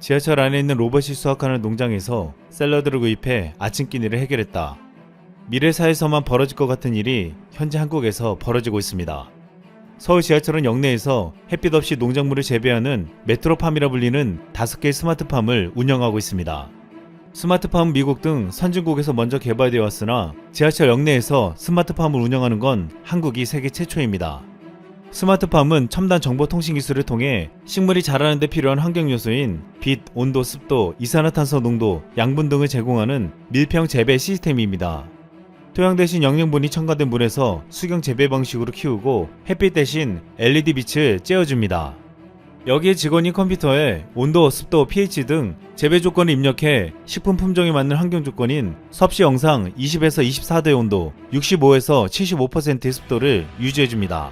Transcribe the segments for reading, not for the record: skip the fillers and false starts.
지하철 안에 있는 로봇이 수확하는 농장에서 샐러드를 구입해 아침 끼니를 해결했다. 미래사에서만 벌어질 것 같은 일이 현재 한국에서 벌어지고 있습니다. 서울 지하철은 역내에서 햇빛 없이 농작물을 재배하는 메트로팜이라 불리는 5개의 스마트팜을 운영하고 있습니다. 스마트팜은 미국 등 선진국에서 먼저 개발되어 왔으나 지하철 역내에서 스마트팜을 운영하는 건 한국이 세계 최초입니다. 스마트팜은 첨단 정보통신 기술을 통해 식물이 자라는 데 필요한 환경 요소인 빛, 온도, 습도, 이산화탄소 농도, 양분 등을 제공하는 밀폐형 재배 시스템입니다. 토양 대신 영양분이 첨가된 물에서 수경 재배 방식으로 키우고 햇빛 대신 LED 빛을 쬐어줍니다. 여기에 직원이 컴퓨터에 온도, 습도, pH 등 재배 조건을 입력해 식품 품종에 맞는 환경 조건인 섭씨 영상 20에서 24도의 온도, 65에서 75%의 습도를 유지해줍니다.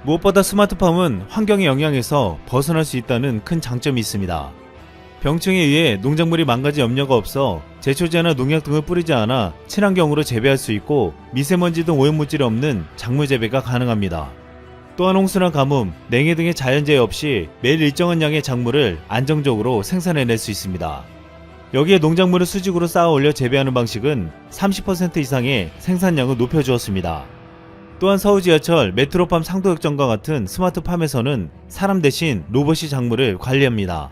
무엇보다 스마트팜은 환경의 영향에서 벗어날 수 있다는 큰 장점이 있습니다. 병충해에 의해 농작물이 망가질 염려가 없어 제초제나 농약 등을 뿌리지 않아 친환경으로 재배할 수 있고 미세먼지 등 오염물질이 없는 작물 재배가 가능합니다. 또한 홍수나 가뭄, 냉해 등의 자연재해 없이 매일 일정한 양의 작물을 안정적으로 생산해낼 수 있습니다. 여기에 농작물을 수직으로 쌓아 올려 재배하는 방식은 30% 이상의 생산량을 높여주었습니다. 또한 서울 지하철 메트로팜 상도역점과 같은 스마트팜에서는 사람 대신 로봇이 작물을 관리합니다.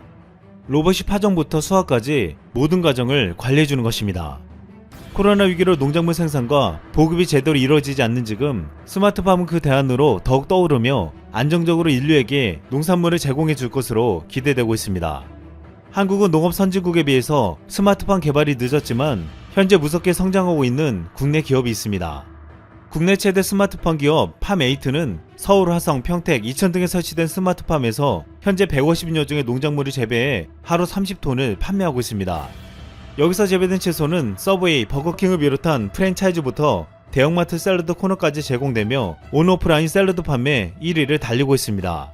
로봇이 파종부터 수확까지 모든 과정을 관리해주는 것입니다. 코로나 위기로 농작물 생산과 보급이 제대로 이루어지지 않는 지금 스마트팜은 그 대안으로 더욱 떠오르며 안정적으로 인류에게 농산물을 제공해 줄 것으로 기대되고 있습니다. 한국은 농업 선진국에 비해서 스마트팜 개발이 늦었지만 현재 무섭게 성장하고 있는 국내 기업이 있습니다. 국내 최대 스마트팜 기업 팜8는 서울, 화성, 평택, 이천 등에 설치된 스마트팜에서 현재 150여 종의 농작물을 재배해 하루 30톤을 판매하고 있습니다. 여기서 재배된 채소는 서브웨이, 버거킹을 비롯한 프랜차이즈부터 대형마트 샐러드 코너까지 제공되며 온오프라인 샐러드 판매 1위를 달리고 있습니다.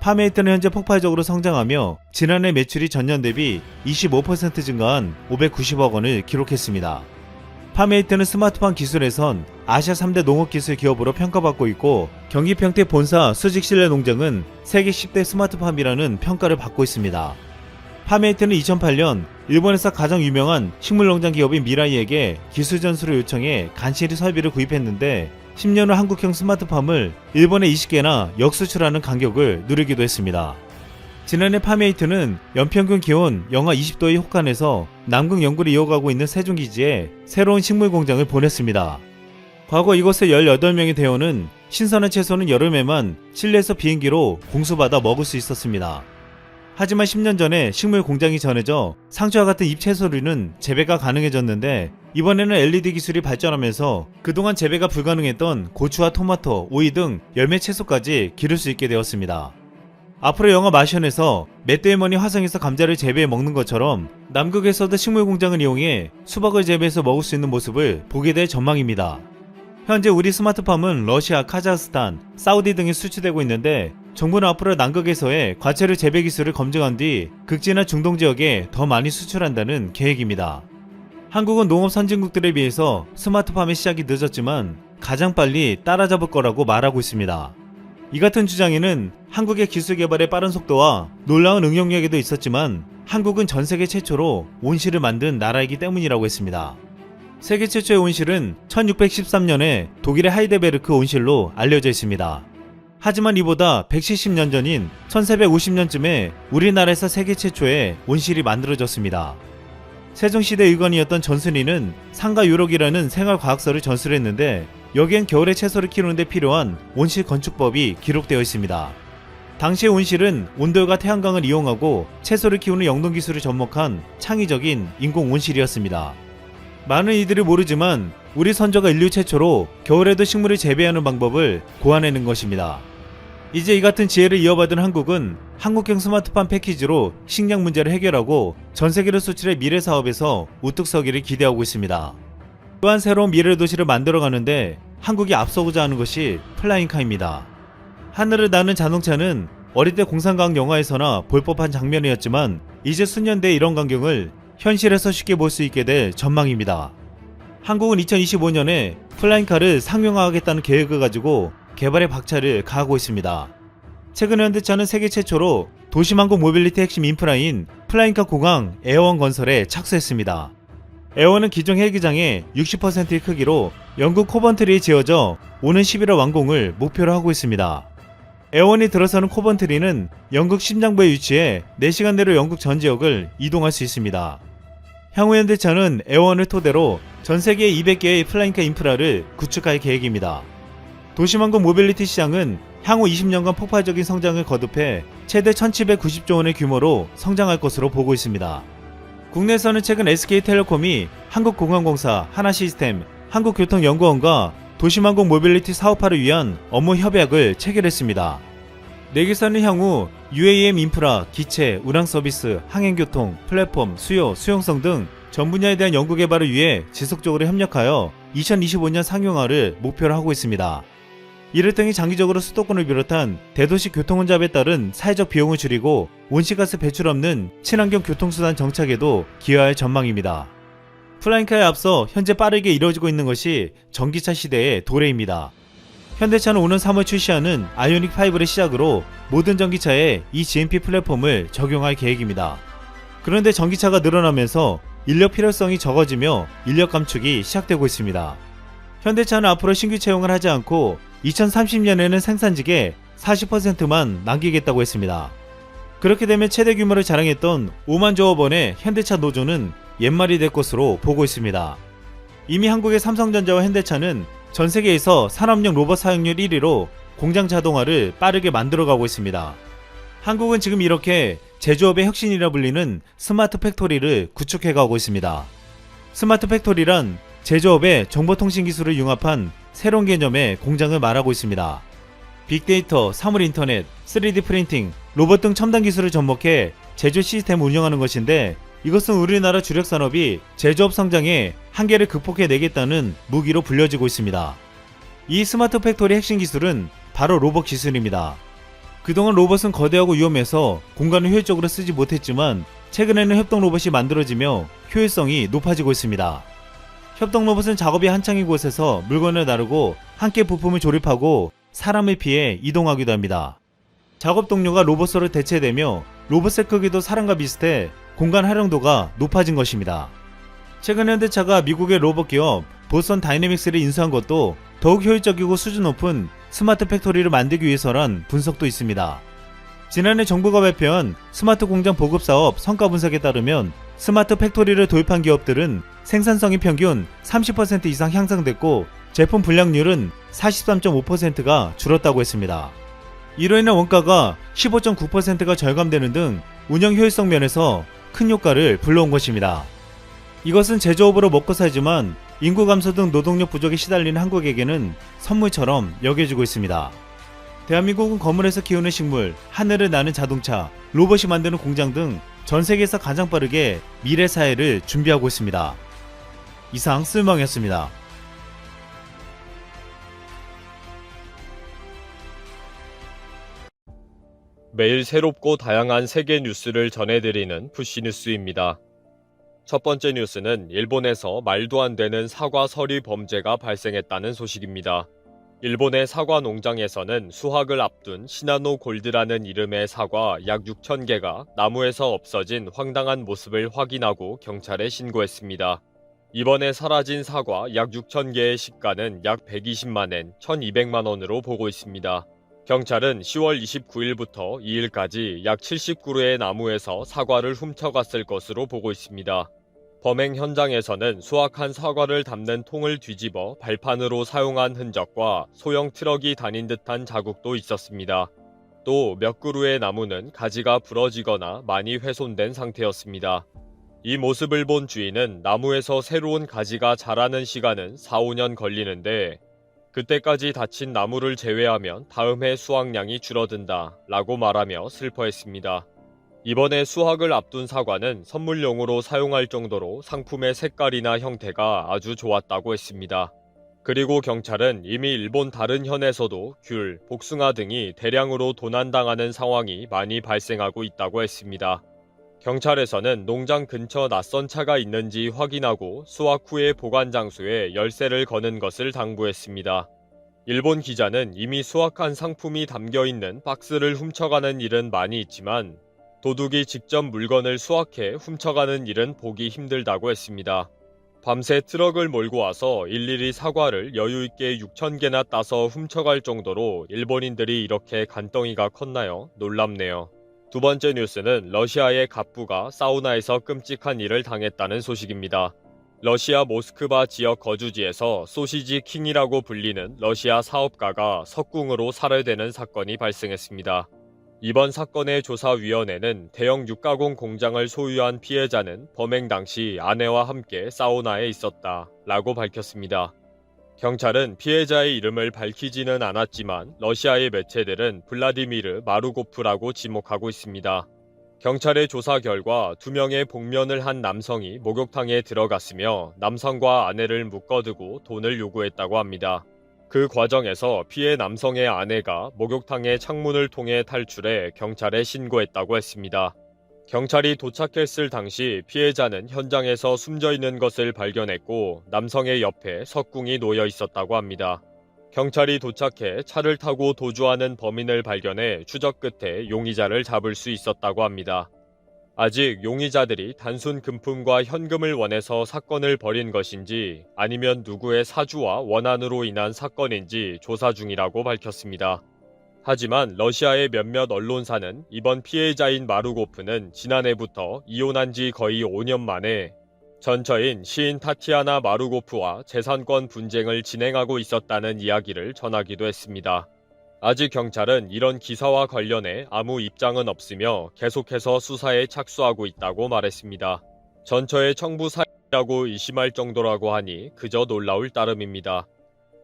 팜8는 현재 폭발적으로 성장하며 지난해 매출이 전년 대비 25% 증가한 590억 원을 기록했습니다. 팜8는 스마트팜 기술에선 아시아 3대 농업기술 기업으로 평가받고 있고 경기 평택 본사 수직 실내 농장은 세계 10대 스마트팜이라는 평가를 받고 있습니다. 팜8는 2008년 일본에서 가장 유명한 식물농장 기업인 미라이에게 기술 전수를 요청해 간신히 설비를 구입했는데 10년 후 한국형 스마트팜을 일본에 20개나 역수출하는 간격을 누리기도 했습니다. 지난해 팜8는 연평균 기온 영하 20도의 혹한에서 남극 연구를 이어가고 있는 세종기지에 새로운 식물 공장을 보냈습니다. 과거 이곳의 18명의 대원은 신선한 채소는 여름에만 실내에서 비행기로 공수받아 먹을 수 있었습니다. 하지만 10년 전에 식물 공장이 전해져 상추와 같은 잎채소류는 재배가 가능해졌는데 이번에는 LED 기술이 발전하면서 그동안 재배가 불가능했던 고추와 토마토, 오이 등 열매 채소까지 기를 수 있게 되었습니다. 앞으로 영화 마션에서 맷 데이먼이 화성에서 감자를 재배해 먹는 것처럼 남극에서도 식물 공장을 이용해 수박을 재배해서 먹을 수 있는 모습을 보게 될 전망입니다. 현재 우리 스마트팜은 러시아, 카자흐스탄, 사우디 등에 수출되고 있는데 정부는 앞으로 남극에서의 과채류 재배 기술을 검증한 뒤 극지나 중동 지역에 더 많이 수출한다는 계획입니다. 한국은 농업 선진국들에 비해서 스마트팜의 시작이 늦었지만 가장 빨리 따라잡을 거라고 말하고 있습니다. 이 같은 주장에는 한국의 기술 개발의 빠른 속도와 놀라운 응용력에도 있었지만 한국은 전 세계 최초로 온실을 만든 나라이기 때문이라고 했습니다. 세계 최초의 온실은 1613년에 독일의 하이데베르크 온실로 알려져 있습니다. 하지만 이보다 170년 전인 1450년쯤에 우리나라에서 세계 최초의 온실이 만들어졌습니다. 세종시대 의관이었던 전순이는 상가 유록이라는 생활과학서를 전수를 했는데 여기엔 겨울에 채소를 키우는 데 필요한 온실 건축법이 기록되어 있습니다. 당시의 온실은 온돌과 태양광을 이용하고 채소를 키우는 영농기술을 접목한 창의적인 인공 온실이었습니다. 많은 이들이 모르지만 우리 선조가 인류 최초로 겨울에도 식물을 재배하는 방법을 고안해낸 것입니다. 이제 이 같은 지혜를 이어받은 한국은 한국형 스마트팜 패키지로 식량 문제를 해결하고 전세계로 수출해 미래 사업에서 우뚝 서기를 기대하고 있습니다. 또한 새로운 미래 도시를 만들어가는데 한국이 앞서고자 하는 것이 플라잉카입니다. 하늘을 나는 자동차는 어릴 때 공상과학 영화에서나 볼 법한 장면이었지만 이제 수년 뒤에 이런 광경을 현실에서 쉽게 볼 수 있게 될 전망입니다. 한국은 2025년에 플라잉카를 상용화하겠다는 계획을 가지고 개발에 박차를 가하고 있습니다. 최근 현대차는 세계 최초로 도심항공 모빌리티 핵심 인프라인 플라잉카 공항 에어원 건설에 착수했습니다. 에어원은 기존 헬기장의 60%의 크기로 영국 코번트리에 지어져 오는 11월 완공을 목표로 하고 있습니다. 에어원이 들어서는 코번트리는 영국 심장부에 위치해 4시간 내로 영국 전 지역을 이동할 수 있습니다. 향후 현대차는 에어원을 토대로 전 세계 200개의 플라잉카 인프라를 구축할 계획입니다. 도시망공 모빌리티 시장은 향후 20년간 폭발적인 성장을 거듭해 최대 1790조 원의 규모로 성장할 것으로 보고 있습니다. 국내에서는 최근 SK텔레콤이 한국공항공사, 하나시스템, 한국교통연구원과 도시망공 모빌리티 사업화를 위한 업무 협약을 체결했습니다. 내기사는 향후 UAM 인프라, 기체, 운항 서비스, 항행교통, 플랫폼, 수요, 수용성 등 전 분야에 대한 연구 개발을 위해 지속적으로 협력하여 2025년 상용화를 목표로 하고 있습니다. 이를 통해 장기적으로 수도권을 비롯한 대도시 교통혼잡에 따른 사회적 비용을 줄이고 온실가스 배출 없는 친환경 교통수단 정착에도 기여할 전망입니다. 플라잉카에 앞서 현재 빠르게 이루어지고 있는 것이 전기차 시대의 도래입니다. 현대차는 오는 3월 출시하는 아이오닉5를 시작으로 모든 전기차에 이 GMP 플랫폼을 적용할 계획입니다. 그런데 전기차가 늘어나면서 인력 필요성이 적어지며 인력 감축이 시작되고 있습니다. 현대차는 앞으로 신규 채용을 하지 않고 2030년에는 생산직의 40%만 남기겠다고 했습니다. 그렇게 되면 최대 규모를 자랑했던 5만 조업원의 현대차 노조는 옛말이 될 것으로 보고 있습니다. 이미 한국의 삼성전자와 현대차는 전 세계에서 산업용 로봇 사용률 1위로 공장 자동화를 빠르게 만들어가고 있습니다. 한국은 지금 이렇게 제조업의 혁신이라 불리는 스마트 팩토리를 구축해가고 있습니다. 스마트 팩토리란 제조업의 정보통신 기술을 융합한 새로운 개념의 공장을 말하고 있습니다. 빅데이터, 사물인터넷, 3D 프린팅, 로봇 등 첨단 기술을 접목해 제조 시스템을 운영하는 것인데 이것은 우리나라 주력 산업이 제조업 성장에 한계를 극복해내겠다는 무기로 불려지고 있습니다. 이 스마트 팩토리 핵심 기술은 바로 로봇 기술입니다. 그동안 로봇은 거대하고 위험해서 공간을 효율적으로 쓰지 못했지만 최근에는 협동 로봇이 만들어지며 효율성이 높아지고 있습니다. 협동 로봇은 작업이 한창인 곳에서 물건을 나르고 함께 부품을 조립하고 사람을 피해 이동하기도 합니다. 작업 동료가 로봇으로 대체되며 로봇의 크기도 사람과 비슷해 공간 활용도가 높아진 것입니다. 최근 현대차가 미국의 로봇 기업 보스턴 다이내믹스를 인수한 것도 더욱 효율적이고 수준 높은 스마트 팩토리를 만들기 위해서란 분석도 있습니다. 지난해 정부가 발표한 스마트 공장 보급 사업 성과 분석에 따르면 스마트 팩토리를 도입한 기업들은 생산성이 평균 30% 이상 향상됐고 제품 불량률은 43.5%가 줄었다고 했습니다. 이로 인해 원가가 15.9%가 절감되는 등 운영 효율성 면에서 큰 효과를 불러온 것입니다. 이것은 제조업으로 먹고 살지만 인구 감소 등 노동력 부족에 시달리는 한국에게는 선물처럼 여겨지고 있습니다. 대한민국은 건물에서 키우는 식물, 하늘을 나는 자동차, 로봇이 만드는 공장 등 전 세계에서 가장 빠르게 미래 사회를 준비하고 있습니다. 이상 쓸멍이었습니다. 매일 새롭고 다양한 세계 뉴스를 전해드리는 푸시뉴스입니다. 첫 번째 뉴스는 일본에서 말도 안 되는 사과 서리 범죄가 발생했다는 소식입니다. 일본의 사과 농장에서는 수확을 앞둔 시나노 골드라는 이름의 사과 약 6,000개가 나무에서 없어진 황당한 모습을 확인하고 경찰에 신고했습니다. 이번에 사라진 사과 약 6,000개의 시가는 약 120만엔, 1,200만 원으로 보고 있습니다. 경찰은 10월 29일부터 2일까지 약 79그루의 나무에서 사과를 훔쳐갔을 것으로 보고 있습니다. 범행 현장에서는 수확한 사과를 담는 통을 뒤집어 발판으로 사용한 흔적과 소형 트럭이 다닌 듯한 자국도 있었습니다. 또 몇 그루의 나무는 가지가 부러지거나 많이 훼손된 상태였습니다. 이 모습을 본 주인은 나무에서 새로운 가지가 자라는 시간은 4-5년 걸리는데 그때까지 다친 나무를 제외하면 다음 해 수확량이 줄어든다 라고 말하며 슬퍼했습니다. 이번에 수확을 앞둔 사과는 선물용으로 사용할 정도로 상품의 색깔이나 형태가 아주 좋았다고 했습니다. 그리고 경찰은 이미 일본 다른 현에서도 귤, 복숭아 등이 대량으로 도난당하는 상황이 많이 발생하고 있다고 했습니다. 경찰에서는 농장 근처 낯선 차가 있는지 확인하고 수확 후에 보관 장소에 열쇠를 거는 것을 당부했습니다. 일본 기자는 이미 수확한 상품이 담겨 있는 박스를 훔쳐가는 일은 많이 있지만 도둑이 직접 물건을 수확해 훔쳐가는 일은 보기 힘들다고 했습니다. 밤새 트럭을 몰고 와서 일일이 사과를 여유있게 6,000개나 따서 훔쳐갈 정도로 일본인들이 이렇게 간덩이가 컸나요? 놀랍네요. 두 번째 뉴스는 러시아의 갑부가 사우나에서 끔찍한 일을 당했다는 소식입니다. 러시아 모스크바 지역 거주지에서 소시지 킹이라고 불리는 러시아 사업가가 석궁으로 살해되는 사건이 발생했습니다. 이번 사건의 조사위원회는 대형 육가공 공장을 소유한 피해자는 범행 당시 아내와 함께 사우나에 있었다 라고 밝혔습니다. 경찰은 피해자의 이름을 밝히지는 않았지만 러시아의 매체들은 블라디미르 마루고프라고 지목하고 있습니다. 경찰의 조사 결과 2명의 복면을 한 남성이 목욕탕에 들어갔으며 남성과 아내를 묶어두고 돈을 요구했다고 합니다. 그 과정에서 피해 남성의 아내가 목욕탕의 창문을 통해 탈출해 경찰에 신고했다고 했습니다. 경찰이 도착했을 당시 피해자는 현장에서 숨져 있는 것을 발견했고 남성의 옆에 석궁이 놓여 있었다고 합니다. 경찰이 도착해 차를 타고 도주하는 범인을 발견해 추적 끝에 용의자를 잡을 수 있었다고 합니다. 아직 용의자들이 단순 금품과 현금을 원해서 사건을 벌인 것인지 아니면 누구의 사주와 원한으로 인한 사건인지 조사 중이라고 밝혔습니다. 하지만 러시아의 몇몇 언론사는 이번 피해자인 마루고프는 지난해부터 이혼한 지 거의 5년 만에 전처인 시인 타티아나 마루고프와 재산권 분쟁을 진행하고 있었다는 이야기를 전하기도 했습니다. 아직 경찰은 이런 기사와 관련해 아무 입장은 없으며 계속해서 수사에 착수하고 있다고 말했습니다. 전처의 청부 사이라고 의심할 정도라고 하니 그저 놀라울 따름입니다.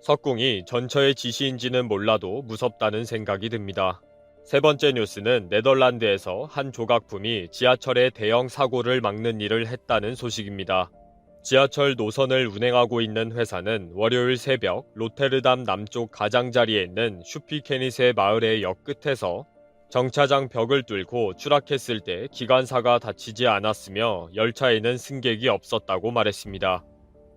석궁이 전처의 지시인지는 몰라도 무섭다는 생각이 듭니다. 세 번째 뉴스는 네덜란드에서 한 조각품이 지하철의 대형 사고를 막는 일을 했다는 소식입니다. 지하철 노선을 운행하고 있는 회사는 월요일 새벽 로테르담 남쪽 가장자리에 있는 슈피케닛의 마을의 역 끝에서 정차장 벽을 뚫고 추락했을 때 기관사가 다치지 않았으며 열차에는 승객이 없었다고 말했습니다.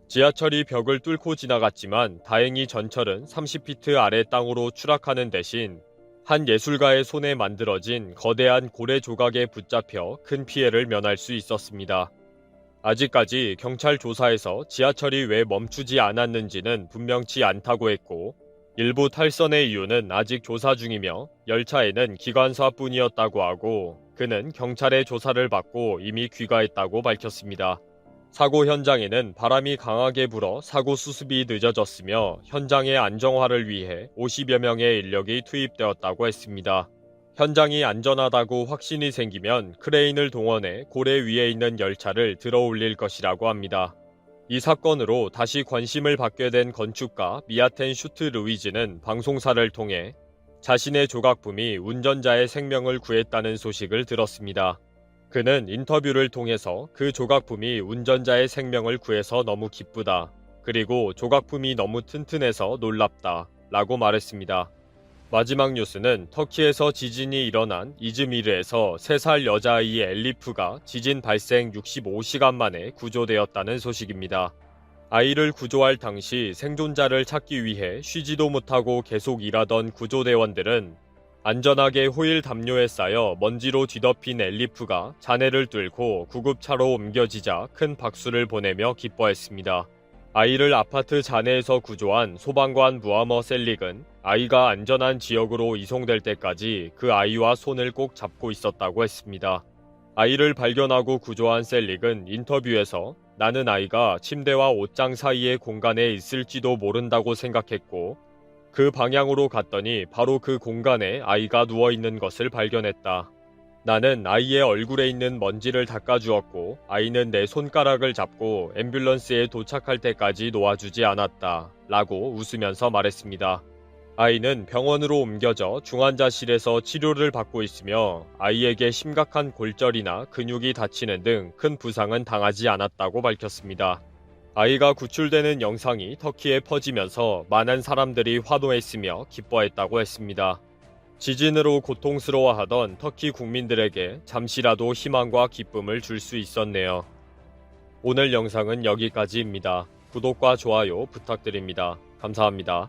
지하철이 벽을 뚫고 지나갔지만 다행히 전철은 30피트 아래 땅으로 추락하는 대신 한 예술가의 손에 만들어진 거대한 고래 조각에 붙잡혀 큰 피해를 면할 수 있었습니다. 아직까지 경찰 조사에서 지하철이 왜 멈추지 않았는지는 분명치 않다고 했고 일부 탈선의 이유는 아직 조사 중이며 열차에는 기관사뿐이었다고 하고 그는 경찰의 조사를 받고 이미 귀가했다고 밝혔습니다. 사고 현장에는 바람이 강하게 불어 사고 수습이 늦어졌으며 현장의 안정화를 위해 50여 명의 인력이 투입되었다고 했습니다. 현장이 안전하다고 확신이 생기면 크레인을 동원해 고래 위에 있는 열차를 들어올릴 것이라고 합니다. 이 사건으로 다시 관심을 받게 된 건축가 미아텐 슈트 루이즈는 방송사를 통해 자신의 조각품이 운전자의 생명을 구했다는 소식을 들었습니다. 그는 인터뷰를 통해서 그 조각품이 운전자의 생명을 구해서 너무 기쁘다. 그리고 조각품이 너무 튼튼해서 놀랍다. 라고 말했습니다. 마지막 뉴스는 터키에서 지진이 일어난 이즈미르에서 3살 여자아이 엘리프가 지진 발생 65시간 만에 구조되었다는 소식입니다. 아이를 구조할 당시 생존자를 찾기 위해 쉬지도 못하고 계속 일하던 구조대원들은 안전하게 호일 담요에 쌓여 먼지로 뒤덮인 엘리프가 잔해를 뚫고 구급차로 옮겨지자 큰 박수를 보내며 기뻐했습니다. 아이를 아파트 잔해에서 구조한 소방관 무하머 셀릭은 아이가 안전한 지역으로 이송될 때까지 그 아이와 손을 꼭 잡고 있었다고 했습니다. 아이를 발견하고 구조한 셀릭은 인터뷰에서 나는 아이가 침대와 옷장 사이의 공간에 있을지도 모른다고 생각했고 그 방향으로 갔더니 바로 그 공간에 아이가 누워있는 것을 발견했다. 나는 아이의 얼굴에 있는 먼지를 닦아주었고 아이는 내 손가락을 잡고 앰뷸런스에 도착할 때까지 놓아주지 않았다. 라고 웃으면서 말했습니다. 아이는 병원으로 옮겨져 중환자실에서 치료를 받고 있으며 아이에게 심각한 골절이나 근육이 다치는 등 큰 부상은 당하지 않았다고 밝혔습니다. 아이가 구출되는 영상이 터키에 퍼지면서 많은 사람들이 환호했으며 기뻐했다고 했습니다. 지진으로 고통스러워하던 터키 국민들에게 잠시라도 희망과 기쁨을 줄 수 있었네요. 오늘 영상은 여기까지입니다. 구독과 좋아요 부탁드립니다. 감사합니다.